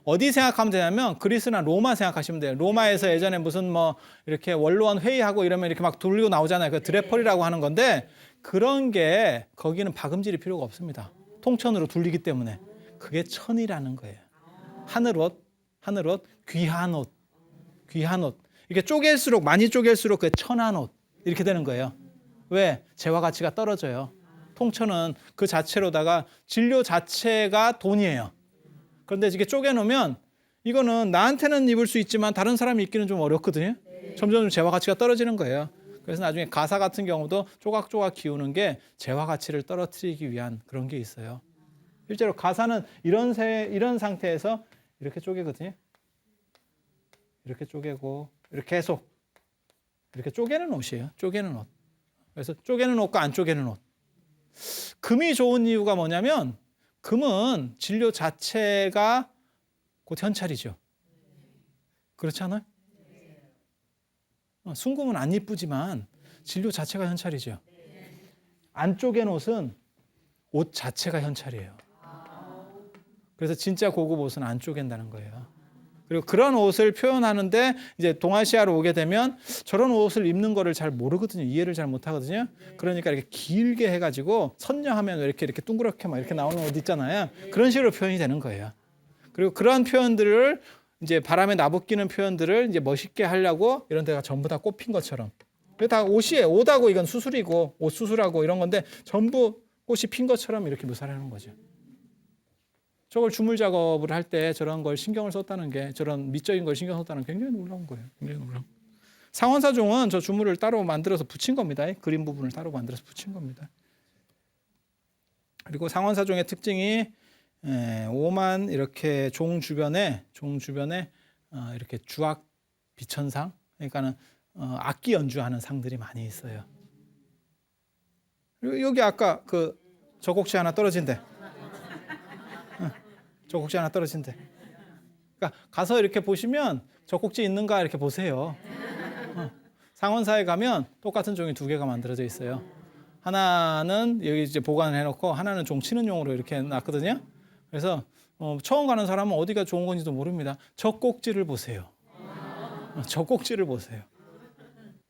어디 생각하면 되냐면 그리스나 로마 생각하시면 돼요. 로마에서 예전에 무슨 뭐 이렇게 원로원 회의하고 이러면 이렇게 막 돌리고 나오잖아요. 그 드레펄이라고 하는 건데 그런 게 거기는 박음질이 필요가 없습니다. 통천으로 돌리기 때문에. 그게 천이라는 거예요. 하늘옷, 귀한 옷. 이렇게 쪼갤수록 많이 쪼갤수록 그게 천한 옷 이렇게 되는 거예요. 왜? 재화 가치가 떨어져요. 통천은 그 자체로다가 진료 자체가 돈이에요. 그런데 이게 쪼개놓으면 이거는 나한테는 입을 수 있지만 다른 사람이 입기는 좀 어렵거든요. 점점 재화 가치가 떨어지는 거예요. 그래서 나중에 가사 같은 경우도 조각조각 기우는 게 재화 가치를 떨어뜨리기 위한 그런 게 있어요. 실제로 가사는 이런 상태에서 이렇게 쪼개거든요. 이렇게 쪼개고 이렇게 계속 이렇게 쪼개는 옷이에요. 쪼개는 옷. 그래서 쪼개는 옷과 안 쪼개는 옷. 금이 좋은 이유가 뭐냐면 금은 진료 자체가 곧 현찰이죠. 그렇지 않아요? 순금은 안 이쁘지만 진료 자체가 현찰이죠. 안 쪼갠 옷은 옷 자체가 현찰이에요. 그래서 진짜 고급 옷은 안 쪼갠다는 거예요. 그리고 그런 옷을 표현하는데 이제 동아시아로 오게 되면 저런 옷을 입는 거를 잘 모르거든요. 이해를 잘 못하거든요. 그러니까 이렇게 길게 해가지고 선녀하면 이렇게 둥그렇게 막 이렇게 나오는 옷 있잖아요. 그런 식으로 표현이 되는 거예요. 그리고 그런 표현들을 이제 바람에 나부끼는 표현들을 이제 멋있게 하려고 이런 데가 전부 다 꼽힌 것처럼. 그게 다 옷이에요. 옷하고 이건 수술이고 옷 수술하고 이런 건데 전부 꽃이 핀 것처럼 이렇게 묘사를 하는 거죠. 저걸 주물 작업을 할 때 저런 걸 신경을 썼다는 게 저런 미적인 걸 신경 썼다는 게 굉장히 놀라운 거예요. 굉장히 놀라운. 상원사종은 저 주물을 따로 만들어서 붙인 겁니다. 그림 부분을 따로 만들어서 붙인 겁니다. 그리고 상원사종의 특징이 오만 이렇게 종 주변에 이렇게 주악 비천상 그러니까는 악기 연주하는 상들이 많이 있어요. 그리고 여기 아까 그 젖꼭지 하나 떨어진대. 젖꼭지 하나 떨어진대. 그러니까 가서 이렇게 보시면 젖꼭지 있는가 이렇게 보세요. 상원사에 가면 똑같은 종이 두 개가 만들어져 있어요. 하나는 여기 이제 보관을 해놓고 하나는 종 치는 용으로 이렇게 놨거든요. 그래서 처음 가는 사람은 어디가 좋은 건지도 모릅니다. 젖꼭지를 보세요. 젖꼭지를 보세요.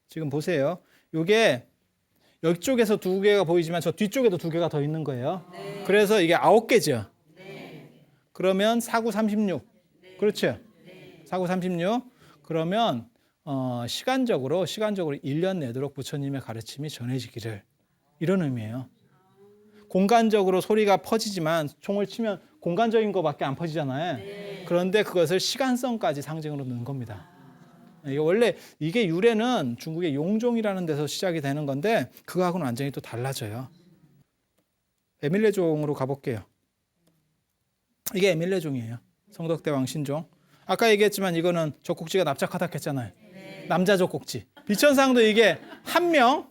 지금 보세요. 이게 이쪽에서 두 개가 보이지만 저 뒤쪽에도 두 개가 더 있는 거예요. 그래서 이게 9개죠. 그러면 4, 9, 36. 그렇죠? 4, 9, 36. 그러면 시간적으로 1년 내도록 부처님의 가르침이 전해지기를 이런 의미예요. 공간적으로 소리가 퍼지지만 총을 치면 공간적인 것밖에 안 퍼지잖아요. 그런데 그것을 시간성까지 상징으로 넣은 겁니다. 이게 원래 이게 유래는 중국의 용종이라는 데서 시작이 되는 건데 그거하고는 완전히 또 달라져요. 에밀레종으로 가볼게요. 이게 에밀레종이에요. 성덕대왕 신종. 아까 얘기했지만 이거는 젖꼭지가 납작하다 했잖아요. 남자 젖꼭지. 비천상도 이게 한 명,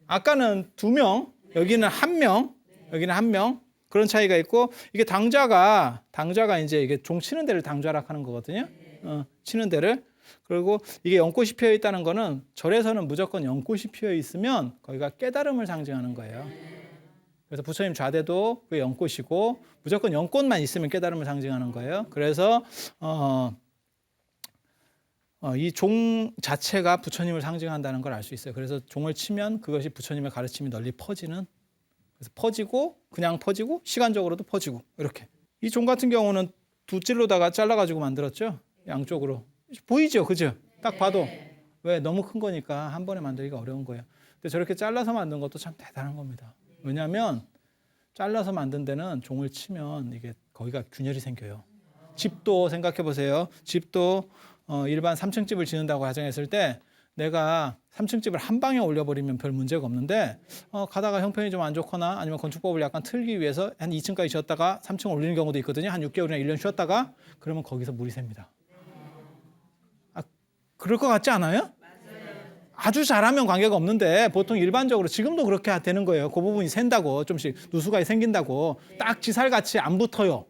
아까는 2명, 여기는 한 명, 여기는 한 명. 그런 차이가 있고 이게 당좌가 이제 이게 종 치는 데를 당좌라 하는 거거든요. 치는 데를. 그리고 이게 연꽃이 피어 있다는 거는 절에서는 무조건 연꽃이 피어 있으면 거기가 깨달음을 상징하는 거예요. 그래서 부처님 좌대도 그 연꽃이고 무조건 연꽃만 있으면 깨달음을 상징하는 거예요. 그래서 이 종 자체가 부처님을 상징한다는 걸 알 수 있어요. 그래서 종을 치면 그것이 부처님의 가르침이 널리 퍼지는 그래서 퍼지고 그냥 퍼지고 시간적으로도 퍼지고 이렇게. 이 종 같은 경우는 두 찔로다가 잘라가지고 만들었죠. 양쪽으로. 보이죠? 그죠? 딱 봐도. 왜? 너무 큰 거니까 한 번에 만들기가 어려운 거예요. 근데 저렇게 잘라서 만든 것도 참 대단한 겁니다. 왜냐하면 잘라서 만든 데는 종을 치면 이게 거기가 균열이 생겨요. 집도 생각해 보세요. 집도 일반 3층 집을 짓는다고 가정했을 때 내가 3층 집을 한 방에 올려버리면 별 문제가 없는데 가다가 형편이 좀 안 좋거나 아니면 건축법을 약간 틀기 위해서 한 2층까지 지었다가 3층 올리는 경우도 있거든요. 한 6개월이나 1년 쉬었다가 그러면 거기서 물이 셉니다. 그럴 것 같지 않아요? 아주 잘하면 관계가 없는데 보통 일반적으로 지금도 그렇게 되는 거예요. 그 부분이 샌다고 좀씩 누수가 생긴다고 딱 지 살같이 안 붙어요.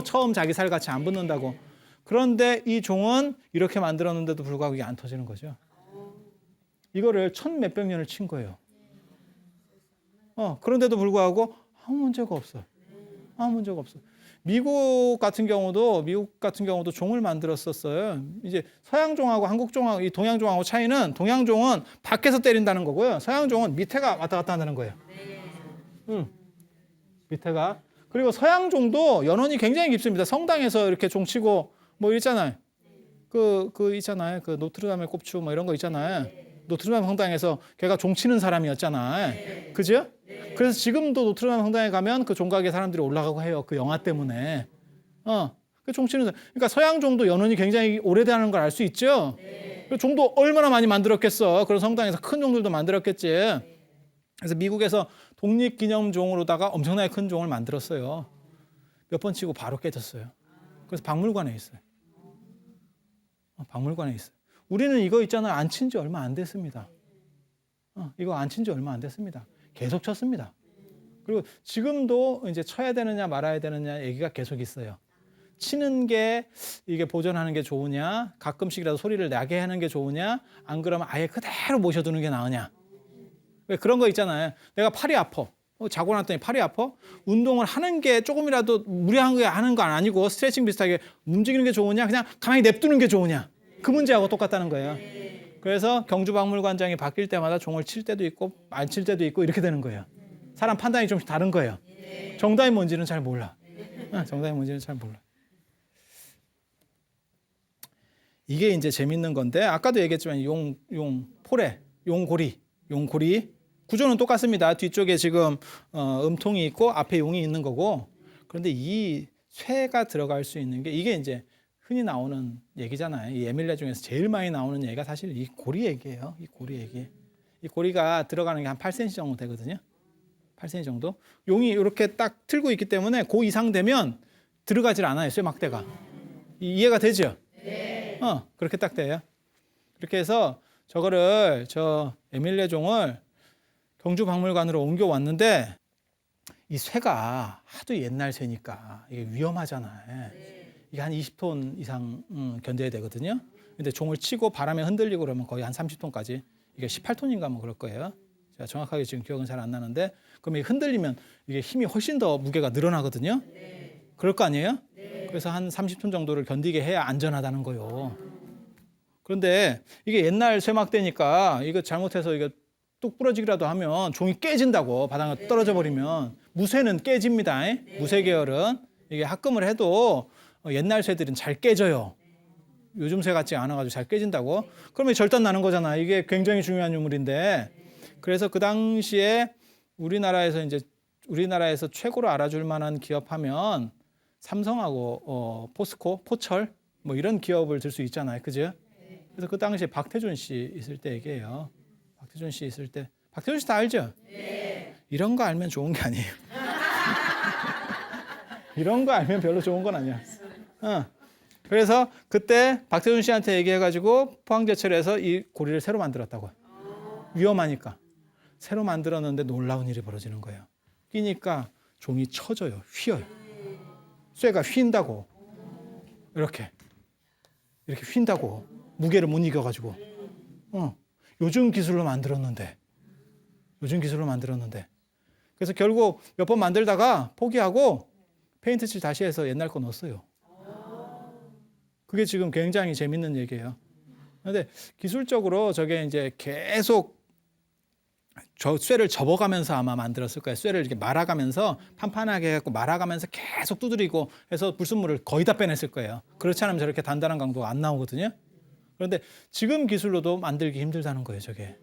처음 자기 살같이 안 붙는다고. 그런데 이 종은 이렇게 만들었는데도 불구하고 이게 안 터지는 거죠. 이거를 천 몇백 년을 친 거예요. 그런데도 불구하고 아무 문제가 없어요. 아무 문제가 없어요. 미국 같은 경우도 종을 만들었었어요. 이제 서양 종하고 한국 종하고 이 동양 종하고 차이는 동양 종은 밖에서 때린다는 거고요. 서양 종은 밑에가 왔다 갔다 한다는 거예요. 밑에가. 그리고 서양 종도 연원이 굉장히 깊습니다. 성당에서 이렇게 종 치고 뭐 있잖아요. 그 있잖아요. 그 노트르담의 꼽추 뭐 이런 거 있잖아요. 노트르담 성당에서 걔가 종 치는 사람이었잖아요. 그죠? 그래서 지금도 노트르담 성당에 가면 그 종각에 사람들이 올라가고 해요. 그 영화 때문에. 그 종 치는 사람. 그러니까 서양 종도 연원이 굉장히 오래되는 걸 알 수 있죠. 종도 얼마나 많이 만들었겠어. 그런 성당에서 큰 종들도 만들었겠지. 그래서 미국에서 독립기념종으로다가 엄청나게 큰 종을 만들었어요. 몇 번 치고 바로 깨졌어요. 그래서 박물관에 있어요. 박물관에 있어요. 우리는 이거 있잖아요. 안 친 지 얼마 안 됐습니다. 이거 안 친 지 얼마 안 됐습니다. 계속 쳤습니다. 그리고 지금도 이제 쳐야 되느냐 말아야 되느냐 얘기가 계속 있어요. 치는 게 이게 보존하는 게 좋으냐, 가끔씩이라도 소리를 나게 하는 게 좋으냐, 안 그러면 아예 그대로 모셔두는 게 나으냐. 왜 그런 거 있잖아요. 내가 팔이 아파. 자고 났더니 팔이 아파. 운동을 하는 게 조금이라도 무리한 거 하는 건 아니고 스트레칭 비슷하게 움직이는 게 좋으냐, 그냥 가만히 냅두는 게 좋으냐. 그 문제하고 똑같다는 거예요. 그래서 경주박물관장이 바뀔 때마다 종을 칠 때도 있고 안 칠 때도 있고 이렇게 되는 거예요. 사람 판단이 좀 다른 거예요. 정답이 뭔지는 잘 몰라. 정답이 뭔지는 잘 몰라. 이게 이제 재밌는 건데 아까도 얘기했지만 용고리 구조는 똑같습니다. 뒤쪽에 지금 음통이 있고 앞에 용이 있는 거고. 그런데 이 쇠가 들어갈 수 있는 게 이게 이제 흔히 나오는 얘기잖아요. 이 에밀레 중에서 제일 많이 나오는 얘기가 사실 이 고리 얘기예요. 이 고리 얘기. 이 고리가 들어가는 게 한 8cm 정도 되거든요. 8cm 정도. 용이 이렇게 딱 틀고 있기 때문에 그 이상 되면 들어가질 않아요. 쇠막대가. 이해가 되죠? 네. 그렇게 딱 돼요. 그렇게 해서 저 에밀레 종을 경주박물관으로 옮겨왔는데 이 쇠가 하도 옛날 쇠니까 이게 위험하잖아요. 이게 한 20톤 이상 견뎌야 되거든요. 근데 종을 치고 바람에 흔들리고 그러면 거의 한 30톤까지 이게 18톤인가 뭐 그럴 거예요. 제가 정확하게 지금 기억은 잘 안 나는데 그러면 흔들리면 이게 힘이 훨씬 더 무게가 늘어나거든요. 그럴 거 아니에요? 그래서 한 30톤 정도를 견디게 해야 안전하다는 거예요. 그런데 이게 옛날 쇠막대니까 이거 잘못해서 이거 뚝 부러지기라도 하면 종이 깨진다고 바닥에 떨어져 버리면 무쇠는 깨집니다. 무쇠 계열은 이게 합금을 해도 옛날 쇠들은 잘 깨져요. 요즘 쇠 같지 않아가지고 잘 깨진다고. 그러면 절단 나는 거잖아. 이게 굉장히 중요한 유물인데 그래서 그 당시에 우리나라에서 최고로 알아줄 만한 기업하면 삼성하고 포스코, 포철 뭐 이런 기업을 들 수 있잖아요. 그죠? 그래서 그 당시에 박태준 씨 있을 때 얘기해요. 박태준 씨 있을 때. 박태준 씨 다 알죠? 네. 이런 거 알면 좋은 게 아니에요. 이런 거 알면 별로 좋은 건 아니야. 그래서 그때 박태준 씨한테 얘기해가지고 포항제철에서 이 고리를 새로 만들었다고요. 위험하니까. 새로 만들었는데 놀라운 일이 벌어지는 거예요. 끼니까 종이 쳐져요. 휘어요. 쇠가 휜다고. 이렇게 휜다고. 무게를 못 이겨가지고. 요즘 기술로 만들었는데. 그래서 결국 몇 번 만들다가 포기하고 페인트 칠 다시 해서 옛날 거 넣었어요. 그게 지금 굉장히 재밌는 얘기예요. 그런데 기술적으로 저게 이제 계속 저 쇠를 접어가면서 아마 만들었을 거예요. 쇠를 이렇게 말아가면서 판판하게 해갖고 말아가면서 계속 두드리고 해서 불순물을 거의 다 빼냈을 거예요. 그렇지 않으면 저렇게 단단한 강도가 안 나오거든요. 그런데 지금 기술로도 만들기 힘들다는 거예요. 저게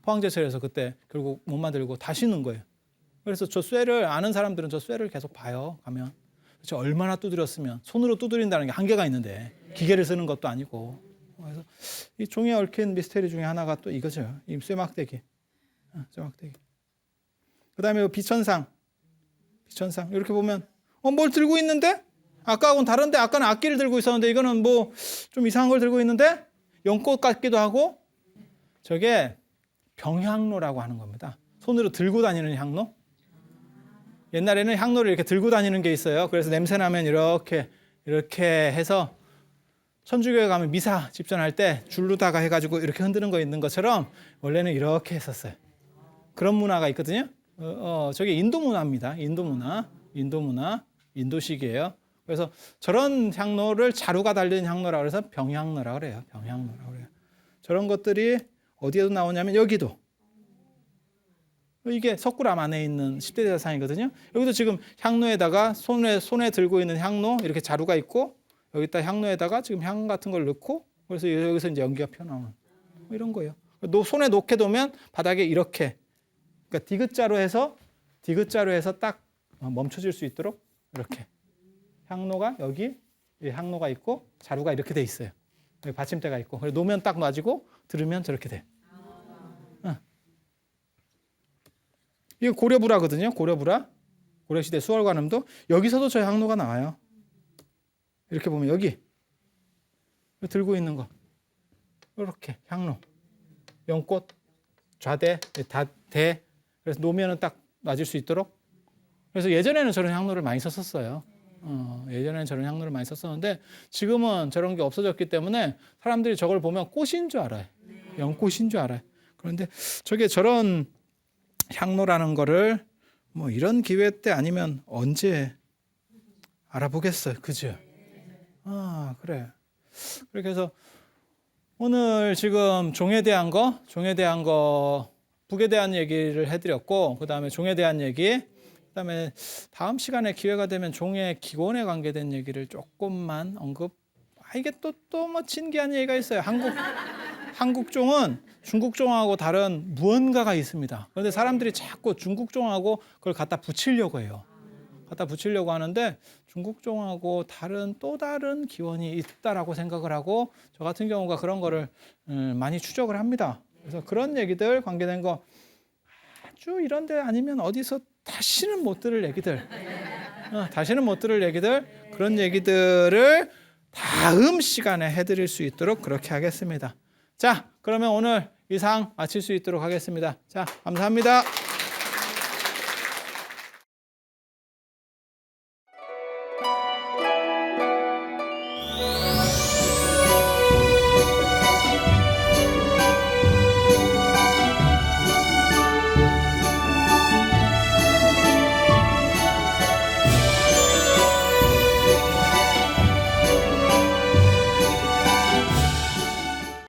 포항제철에서 그때 결국 못 만들고 다시 넣은 거예요. 그래서 저 쇠를 아는 사람들은 저 쇠를 계속 봐요. 가면 저 얼마나 두드렸으면 손으로 두드린다는 게 한계가 있는데 기계를 쓰는 것도 아니고. 그래서 이 종이에 얽힌 미스테리 중에 하나가 또 이거죠. 이 쇠막대기. 쇠막대기. 그다음에 비천상. 비천상. 이렇게 보면 뭘 들고 있는데? 아까하고는 다른데 아까는 악기를 들고 있었는데 이거는 뭐 좀 이상한 걸 들고 있는데 연꽃 같기도 하고 저게 병향로라고 하는 겁니다. 손으로 들고 다니는 향로. 옛날에는 향로를 이렇게 들고 다니는 게 있어요. 그래서 냄새 나면 이렇게 해서 천주교에 가면 미사 집전할 때 줄로다가 해가지고 이렇게 흔드는 거 있는 것처럼 원래는 이렇게 했었어요. 그런 문화가 있거든요. 저게 인도 문화입니다. 인도 문화, 인도식이에요. 그래서 저런 향로를 자루가 달린 향로라고 해서 병향로라고 그래요. 병향로라고 그래요. 저런 것들이 어디에도 나오냐면 여기도. 이게 석굴암 안에 있는 10대 대사상이거든요. 여기도 지금 향로에다가 손에 들고 있는 향로 이렇게 자루가 있고 여기다 향로에다가 지금 향 같은 걸 넣고 그래서 여기서 이제 연기가 피어나오는 뭐 이런 거예요. 손에 놓게 되면 바닥에 이렇게 그러니까 디귿자로 해서 딱 멈춰질 수 있도록 이렇게 향로가 여기 향로가 있고 자루가 이렇게 돼 있어요. 여기 받침대가 있고 그래서 놓으면 딱 놔지고 들으면 저렇게 돼. 이거 고려부라거든요. 고려부라. 고려시대 수월관음도 여기서도 저 향로가 나와요. 이렇게 보면 여기 들고 있는 거 이렇게 향로, 연꽃, 좌대, 대 그래서 놓으면은 딱 맞을 수 있도록. 그래서 예전에는 저런 향로를 많이 썼었어요. 예전에는 저런 향로를 많이 썼었는데 지금은 저런 게 없어졌기 때문에 사람들이 저걸 보면 꽃인 줄 알아요. 연꽃인 줄 알아요. 그런데 저게 저런 향로라는 거를 뭐 이런 기회 때 아니면 언제 알아보겠어요. 그죠? 그래. 그렇게 해서 오늘 지금 종에 대한 거, 북에 대한 얘기를 해드렸고, 그 다음에 종에 대한 얘기, 그 다음에 다음 시간에 기회가 되면 종의 기원에 관계된 얘기를 조금만 언급. 이게 또 뭐 신기한 얘기가 있어요. 한국 종은 중국 종하고 다른 무언가가 있습니다. 그런데 사람들이 자꾸 중국 종하고 그걸 갖다 붙이려고 해요. 갖다 붙이려고 하는데 중국 종하고 또 다른 기원이 있다라고 생각을 하고 저 같은 경우가 그런 거를 많이 추적을 합니다. 그래서 그런 얘기들 관계된 거 아주 이런 데 아니면 어디서 다시는 못 들을 얘기들 그런 얘기들을 다음 시간에 해드릴 수 있도록 그렇게 하겠습니다. 자, 그러면 오늘 이상 마칠 수 있도록 하겠습니다. 자, 감사합니다.